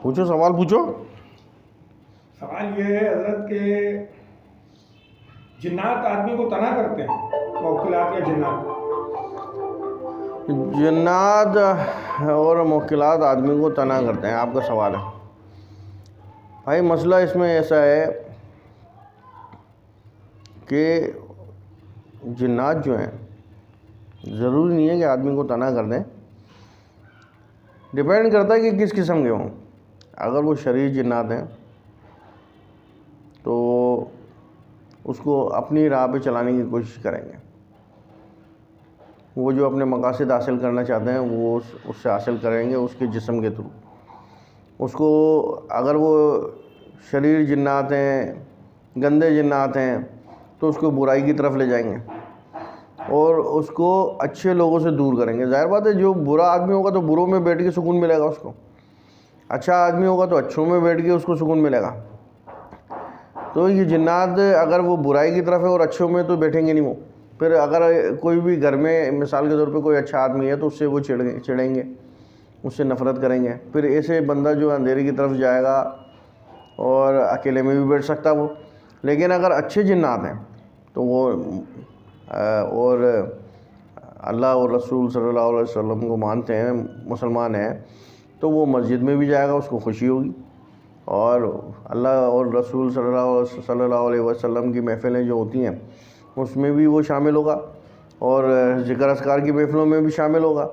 پوچھو سوال پوچھو. سوال یہ ہے حضرت کہ جنات آدمی کو تنا کرتے ہیں، موکلات یا جنات. جنات اور موکلات آدمی کو تنا کرتے ہیں، آپ کا سوال ہے. بھائی مسئلہ اس میں ایسا ہے کہ جنات جو ہیں ضروری نہیں ہے کہ آدمی کو تنا کر دیں، ڈیپینڈ کرتا ہے کہ کس قسم کے ہوں. اگر وہ شریر جنات ہیں تو اس کو اپنی راہ پہ چلانے کی کوشش کریں گے. وہ جو اپنے مقاصد حاصل کرنا چاہتے ہیں وہ اس سے حاصل کریں گے اس کے جسم کے تھرو. اس کو اگر وہ شریر جنات ہیں، گندے جنات ہیں، تو اس کو برائی کی طرف لے جائیں گے اور اس کو اچھے لوگوں سے دور کریں گے. ظاہر بات ہے جو برا آدمی ہوگا تو بروں میں بیٹھ کے سکون ملے گا اس کو، اچھا آدمی ہوگا تو اچھوں میں بیٹھ کے اس کو سکون ملے گا. تو یہ جنات اگر وہ برائی کی طرف ہے اور اچھوں میں تو بیٹھیں گے نہیں وہ. پھر اگر کوئی بھی گھر میں مثال کے طور پہ کوئی اچھا آدمی ہے تو اس سے وہ چڑھیں گے، اس سے نفرت کریں گے. پھر ایسے بندہ جو اندھیرے کی طرف جائے گا اور اکیلے میں بھی بیٹھ سکتا وہ. لیکن اگر اچھے جنات ہیں تو وہ اور اللہ اور رسول صلی اللہ علیہ وسلم کو مانتے ہیں، مسلمان ہیں، تو وہ مسجد میں بھی جائے گا، اس کو خوشی ہوگی. اور اللہ اور رسول صلی اللہ علیہ وسلم کی محفلیں جو ہوتی ہیں اس میں بھی وہ شامل ہوگا اور ذکر اذکار کی محفلوں میں بھی شامل ہوگا.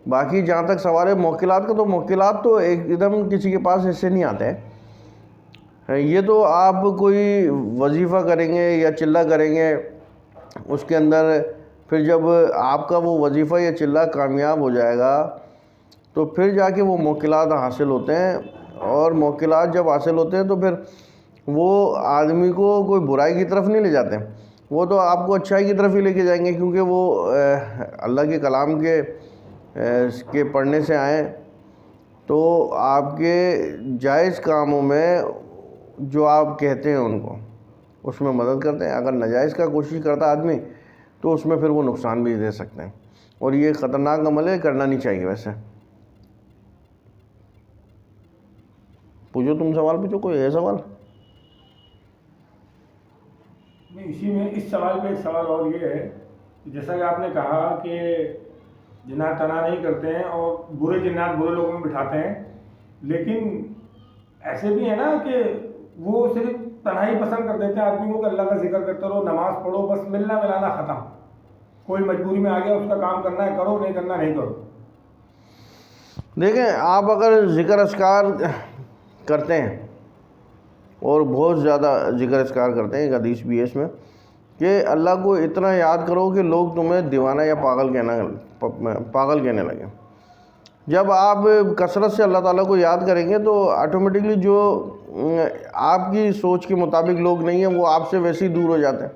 باقی جہاں تک سوال ہے موکلات کا، تو موکلات تو ایک دم کسی کے پاس ایسے نہیں آتے ہیں. یہ تو آپ کوئی وظیفہ کریں گے یا چلہ کریں گے، اس کے اندر پھر جب آپ کا وہ وظیفہ یا چلہ کامیاب ہو جائے گا تو پھر جا کے وہ موکلات حاصل ہوتے ہیں. اور موکلات جب حاصل ہوتے ہیں تو پھر وہ آدمی کو کوئی برائی کی طرف نہیں لے جاتے، وہ تو آپ کو اچھائی کی طرف ہی لے کے جائیں گے، کیونکہ وہ اللہ کے کلام کے پڑھنے سے آئیں. تو آپ کے جائز کاموں میں جو آپ کہتے ہیں ان کو اس میں مدد کرتے ہیں. اگر ناجائز کا کوشش کرتا آدمی تو اس میں پھر وہ نقصان بھی دے سکتے ہیں، اور یہ خطرناک عمل ہے، کرنا نہیں چاہیے. ویسے پوچھو، تم سوال پوچھو، کوئی ہے سوال؟ اسی میں اس سوال پہ ایک سوال اور یہ ہے کہ جیسا کہ آپ نے کہا کہ جنات تنا نہیں کرتے ہیں اور برے جنات برے لوگوں میں بٹھاتے ہیں، لیکن ایسے بھی ہے نا کہ وہ صرف تنہائی پسند کر دیتے ہیں آدمی کو کہ اللہ کا ذکر کرتے رہو، نماز پڑھو، بس ملنا ملانا ختم. کوئی مجبوری میں آ گیا اس کا کام کرنا ہے کرو، نہیں کرنا نہیں کرو. دیکھیں، آپ اگر ذکر اذکار کرتے ہیں اور بہت زیادہ ذکر اذکار کرتے ہیں، ایک حدیث بھی ہے اس میں کہ اللہ کو اتنا یاد کرو کہ لوگ تمہیں دیوانہ یا پاگل کہنے لگیں. جب آپ کثرت سے اللہ تعالیٰ کو یاد کریں گے تو آٹومیٹکلی جو آپ کی سوچ کے مطابق لوگ نہیں ہیں وہ آپ سے ویسے ہی دور ہو جاتے ہیں.